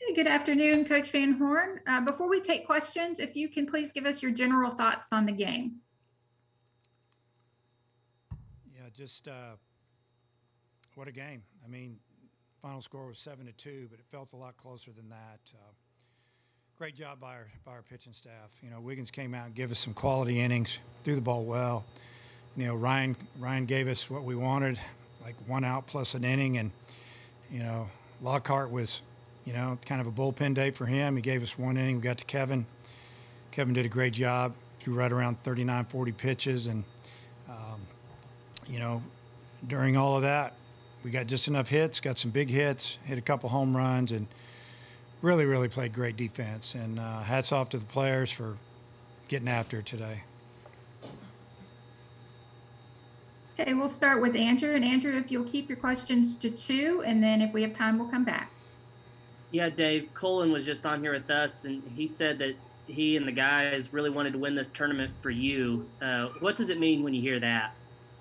Hey, good afternoon, Coach Van Horn. Before we take questions, if you can please give us your general thoughts on the game. Yeah, just what a game. I mean, final score was 7-2, but it felt a lot closer than that. Great job by our pitching staff. Wiggins came out and gave us some quality innings, threw the ball well. Ryan gave us what we wanted, like one out plus an inning, and Lockhart was, kind of a bullpen day for him. He gave us one inning. We got to Kevin. Kevin did a great job. Threw right around 39, 40 pitches, and um, you know, during all of that, we got just enough hits, got some big hits, hit a couple home runs, and really, really played great defense. And hats off to the players for getting after it today. Okay, we'll start with Andrew. And Andrew, if you'll keep your questions to two, and then if we have time, we'll come back. Yeah, Dave, Colin was just on here with us, and he said that he and the guys really wanted to win this tournament for you. What does it mean when you hear that?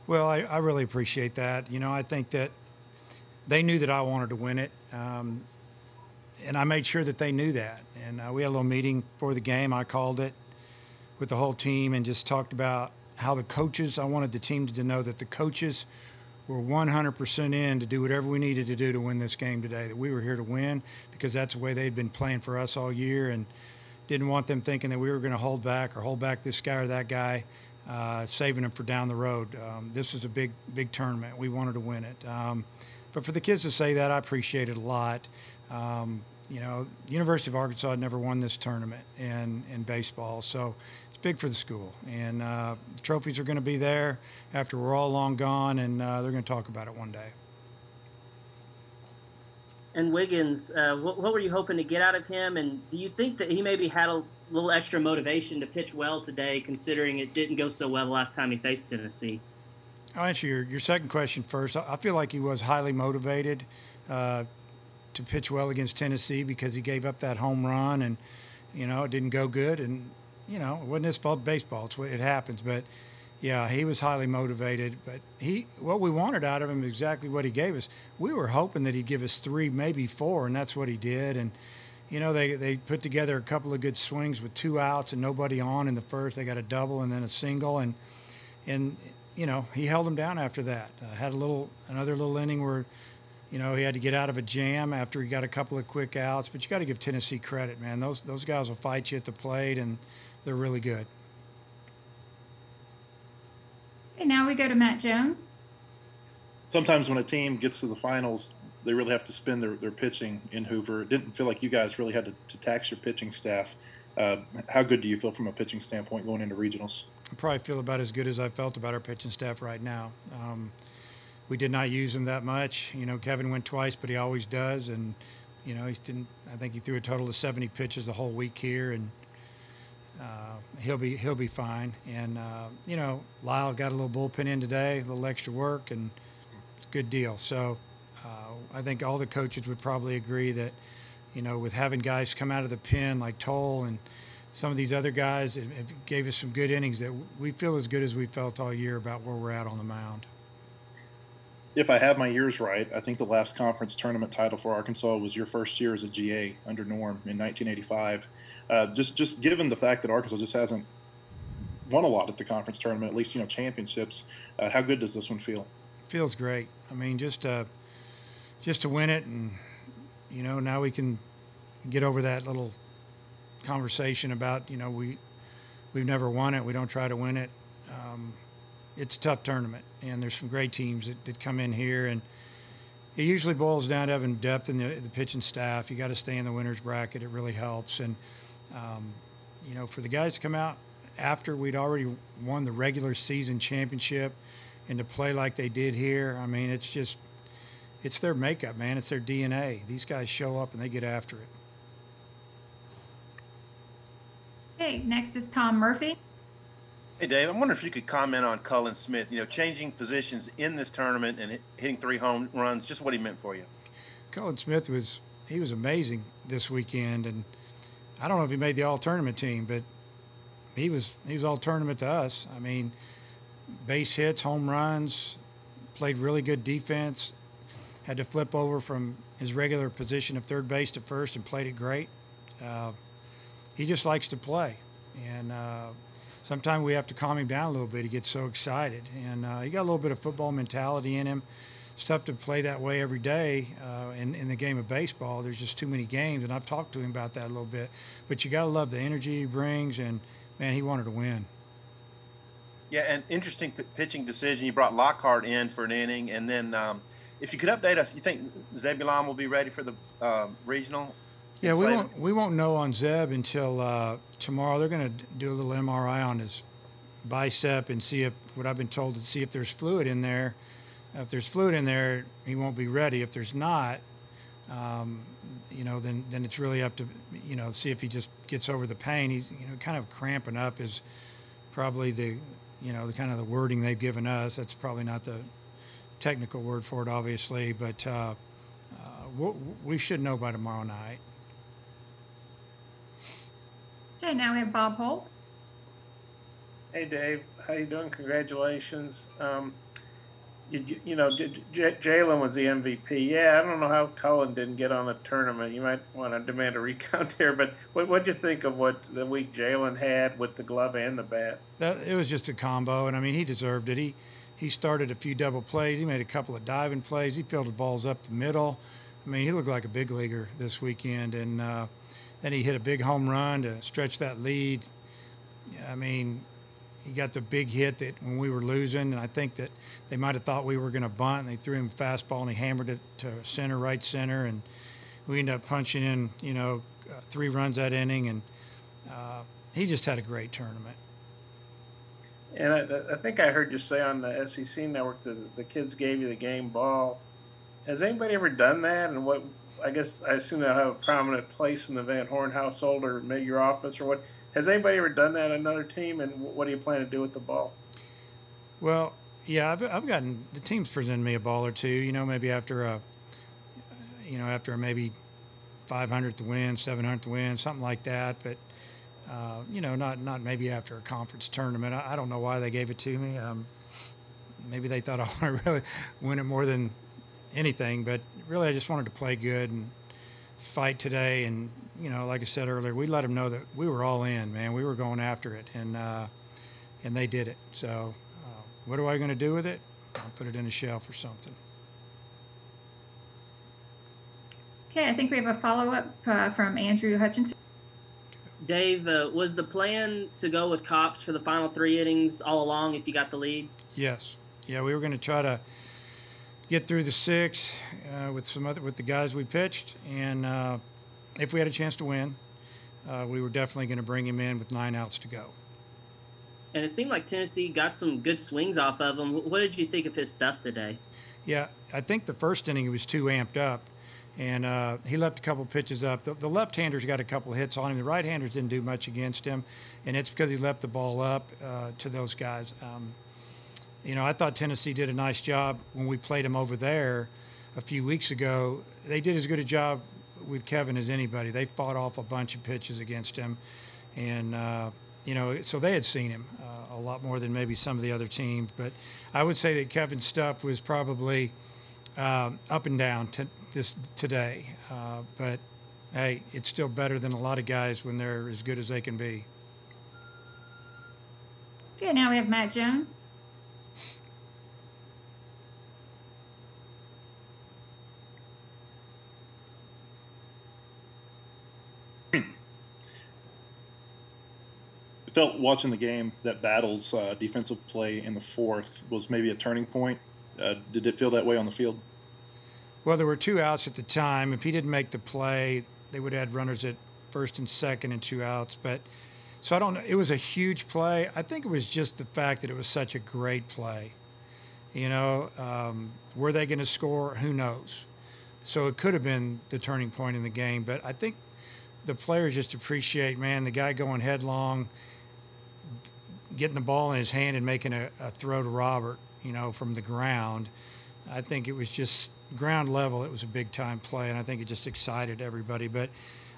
Well, I really appreciate that. I think that they knew that I wanted to win it, and I made sure that they knew that. And we had a little meeting for the game. I called it with the whole team and just talked about how the coaches, I wanted the team to know that the coaches were 100% in to do whatever we needed to do to win this game today, that we were here to win because that's the way they'd been playing for us all year, and didn't want them thinking that we were going to hold back this guy or that guy, saving them for down the road. This was a big tournament. We wanted to win it. But for the kids to say that, I appreciate it a lot. University of Arkansas had never won this tournament in baseball, so it's big for the school. And the trophies are going to be there after we're all long gone, and they're going to talk about it one day. And Wiggins, what were you hoping to get out of him? And do you think that he maybe had a little extra motivation to pitch well today, considering it didn't go so well the last time he faced Tennessee? I'll answer your second question first. I feel like he was highly motivated to pitch well against Tennessee because he gave up that home run, and it didn't go good, and it wasn't his fault. Baseball, it happens. But yeah, he was highly motivated. But what we wanted out of him is exactly what he gave us. We were hoping that he'd give us 3, maybe 4, and that's what he did. And they put together a couple of good swings with 2 outs and nobody on in the first. They got a double and then a single, and he held them down after that. Had another little inning where he had to get out of a jam after he got a couple of quick outs. But you got to give Tennessee credit, man. Those guys will fight you at the plate, and they're really good. Okay, now we go to Matt Jones. Sometimes when a team gets to the finals, they really have to spend their pitching in Hoover. It didn't feel like you guys really had to tax your pitching staff. How good do you feel from a pitching standpoint going into regionals? I probably feel about as good as I felt about our pitching staff right now. We did not use him that much. Kevin went twice, but he always does. And, he didn't. I think he threw a total of 70 pitches the whole week here, and he'll be fine. And Lyle got a little bullpen in today, a little extra work, and it's a good deal. So I think all the coaches would probably agree that, with having guys come out of the pen like Toll and some of these other guys, it gave us some good innings that we feel as good as we felt all year about where we're at on the mound. If I have my years right, I think the last conference tournament title for Arkansas was your first year as a GA under Norm in 1985. Just given the fact that Arkansas just hasn't won a lot at the conference tournament, at least championships, how good does this one feel? Feels great. I mean, just to win it, and now we can get over that little conversation about we've never won it. We don't try to win it. It's a tough tournament, and there's some great teams that come in here, and it usually boils down to having depth in the pitching staff. You got to stay in the winner's bracket. It really helps. And for the guys to come out after we'd already won the regular season championship and to play like they did here, I mean, it's their makeup, man. It's their DNA. These guys show up and they get after it. Okay, next is Tom Murphy. Hey, Dave, I'm wondering if you could comment on Cullen Smith, changing positions in this tournament and hitting 3 home runs, just what he meant for you. Cullen Smith was amazing this weekend, and I don't know if he made the all-tournament team, but he was all-tournament to us. I mean, base hits, home runs, played really good defense, had to flip over from his regular position of third base to first and played it great. He just likes to play, and sometimes we have to calm him down a little bit. He gets so excited, and he got a little bit of football mentality in him. It's tough to play that way every day in the game of baseball. There's just too many games, and I've talked to him about that a little bit. But you got to love the energy he brings, and, man, he wanted to win. Yeah, an interesting pitching decision. You brought Lockhart in for an inning, and then if you could update us, you think Zebulon will be ready for the regional? Yeah, we won't know on Zeb until tomorrow. They're going to do a little MRI on his bicep and see if, what I've been told, to see if there's fluid in there. If there's fluid in there, he won't be ready. If there's not, then it's really up to, see if he just gets over the pain. He's, kind of cramping up is probably the kind of the wording they've given us. That's probably not the technical word for it, obviously, but we should know by tomorrow night. Okay, now we have Bob Holt. Hey Dave, how you doing? Congratulations. Jalen was the MVP. Yeah, I don't know how Cullen didn't get on the tournament. You might want to demand a recount there, but what'd you think of what the week Jalen had with the glove and the bat? It was just a combo, and I mean, he deserved it. He started a few double plays. He made a couple of diving plays. He fielded balls up the middle. I mean, he looked like a big leaguer this weekend, and then he hit a big home run to stretch that lead. I mean, he got the big hit that when we were losing, and I think that they might have thought we were going to bunt, and they threw him a fastball, and he hammered it to right center, and we ended up punching in, 3 runs that inning, and he just had a great tournament. And I think I heard you say on the SEC network that the kids gave you the game ball. Has anybody ever done that? And I assume they'll have a prominent place in the Van Horn household or maybe your office or what. Has anybody ever done that on another team, and what do you plan to do with the ball? Well, yeah, I've gotten the teams presented me a ball or two. Maybe after a maybe 500th win, 700th win, something like that. But not maybe after a conference tournament. I don't know why they gave it to me. Maybe they thought I want to really win it more than anything. But really, I just wanted to play good and fight today, and like I said earlier, we let them know that we were all in, man. We were going after it, and they did it. So what am I going to do with it? I'll put it in a shelf or something. Okay, I think we have a follow-up from Andrew Hutchinson. Dave, was the plan to go with Cops for the final 3 innings all along if you got the lead? Yes. Yeah, we were going to try to get through the 6 with the guys we pitched, and if we had a chance to win, we were definitely going to bring him in with 9 outs to go. And it seemed like Tennessee got some good swings off of him. What did you think of his stuff today? Yeah, I think the first inning he was too amped up, and he left a couple pitches up. The left-handers got a couple of hits on him. The right-handers didn't do much against him, and it's because he left the ball up to those guys. I thought Tennessee did a nice job when we played them over there a few weeks ago. They did as good a job with Kevin as anybody. They fought off a bunch of pitches against him, and so they had seen him a lot more than maybe some of the other teams. But I would say that Kevin's stuff was probably up and down today. But hey, it's still better than a lot of guys when they're as good as they can be. Okay, now we have Matt Jones. I felt watching the game that Battle's defensive play in the 4th was maybe a turning point. Did it feel that way on the field? Well, there were 2 outs at the time. If he didn't make the play, they would have had runners at first and second and 2 outs. But so I don't know. It was a huge play. I think it was just the fact that it was such a great play. Were they going to score? Who knows? So it could have been the turning point in the game. But I think the players just appreciate, man, the guy going headlong, getting the ball in his hand and making a throw to Robert, from the ground. I think it was just ground level. It was a big time play, and I think it just excited everybody. But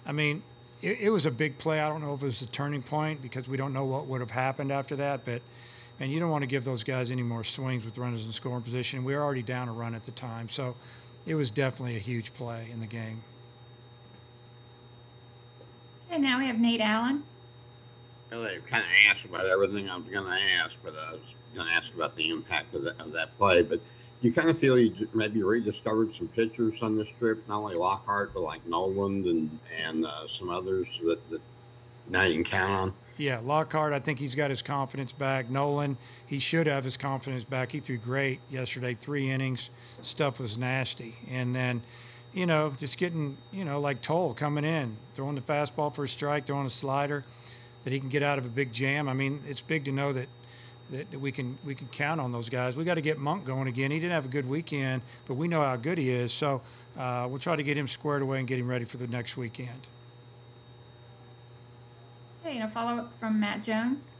I mean, it was a big play. I don't know if it was a turning point because we don't know what would have happened after that. But, you don't want to give those guys any more swings with runners in scoring position. We were already down a run at the time. So it was definitely a huge play in the game. And now we have Nate Allen. Well, they kind of asked about everything I was going to ask, but I was going to ask about the impact of that play. But you kind of feel you maybe rediscovered some pitchers on this trip, not only Lockhart, but like Noland and some others that now you can count on. Yeah, Lockhart, I think he's got his confidence back. Nolan, he should have his confidence back. He threw great yesterday, 3 innings. Stuff was nasty. And then, just getting, like Toll coming in, throwing the fastball for a strike, throwing a slider, that he can get out of a big jam. I mean, it's big to know that we can count on those guys. We got to get Monk going again. He didn't have a good weekend, but we know how good he is. So we'll try to get him squared away and get him ready for the next weekend. Okay, and a follow-up from Matt Jones.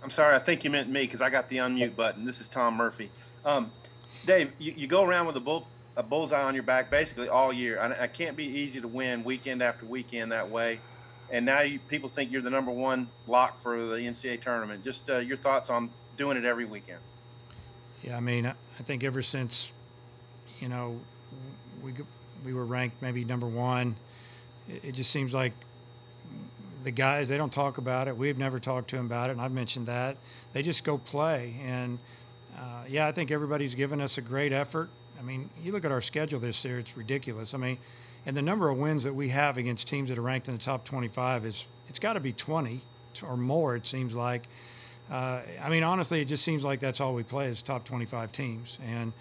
I'm sorry, I think you meant me because I got the unmute button. This is Tom Murphy. Dave, you go around with a bullseye on your back basically all year. I can't be easy to win weekend after weekend that way. And now people think you're the #1 lock for the NCAA tournament. Just your thoughts on doing it every weekend. Yeah, I mean, I think ever since, we were ranked maybe #1, it just seems like the guys, they don't talk about it. We've never talked to them about it, and I've mentioned that. They just go play. And, I think everybody's given us a great effort. I mean, you look at our schedule this year, it's ridiculous. I mean, and the number of wins that we have against teams that are ranked in the top 25 it's got to be 20 or more, it seems like. I mean, honestly, it just seems like that's all we play is top 25 teams. And,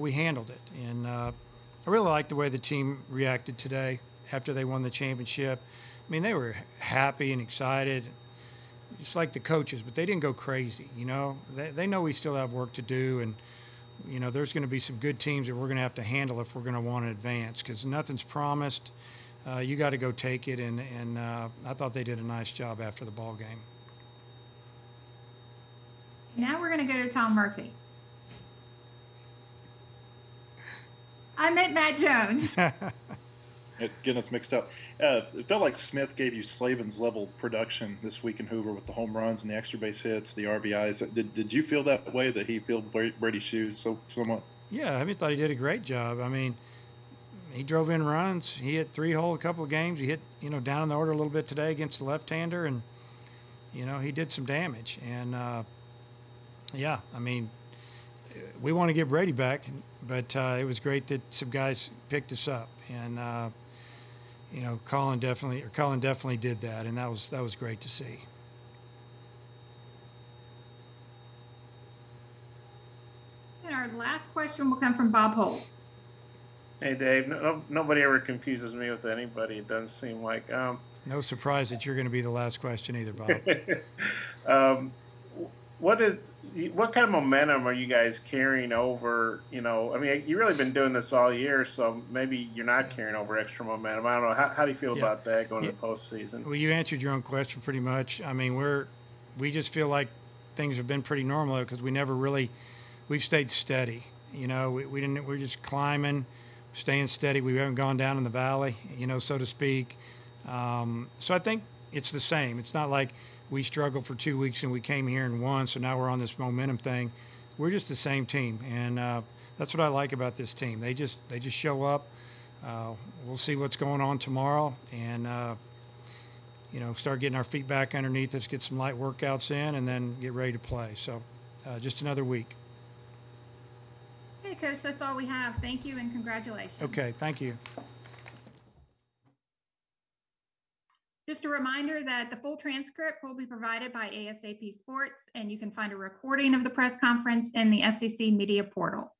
we handled it. And I really like the way the team reacted today after they won the championship. I mean, they were happy and excited, just like the coaches, but they didn't go crazy. They know we still have work to do, and there's going to be some good teams that we're going to have to handle if we're going to want to advance, because nothing's promised. You got to go take it, and I thought they did a nice job after the ball game. Now we're going to go to Tom Murphy. I meant Matt Jones. Getting us mixed up. It felt like Smith gave you Slavin's level production this week in Hoover with the home runs and the extra base hits, the RBIs. Did you feel that way, that he filled Brady's shoes somewhat? Yeah, I thought he did a great job. I mean, he drove in runs. He hit 3-hole a couple of games. He hit, down in the order a little bit today against the left-hander, and, he did some damage. And, I mean, we want to get Brady back, but it was great that some guys picked us up. And, Colin definitely did that, and that was great to see. And our last question will come from Bob Holt. Hey, Dave. Nobody ever confuses me with anybody. It doesn't seem like. No surprise that you're going to be the last question either, Bob. What kind of momentum are you guys carrying over? I mean, you've really been doing this all year, so maybe you're not carrying over extra momentum. I don't know. How do you feel about that going to the postseason? Well, you answered your own question pretty much. I mean, we just feel like things have been pretty normal because we've stayed steady. We're just climbing, staying steady. We haven't gone down in the valley, so to speak. So I think it's the same. It's not like we struggled for 2 weeks and we came here and won, so now we're on this momentum thing. We're just the same team, and that's what I like about this team. They just show up. We'll see what's going on tomorrow, and start getting our feet back underneath us, get some light workouts in, and then get ready to play. So just another week. Okay, Coach, that's all we have. Thank you and congratulations. Okay, thank you. Just a reminder that the full transcript will be provided by ASAP Sports, and you can find a recording of the press conference in the SEC Media Portal.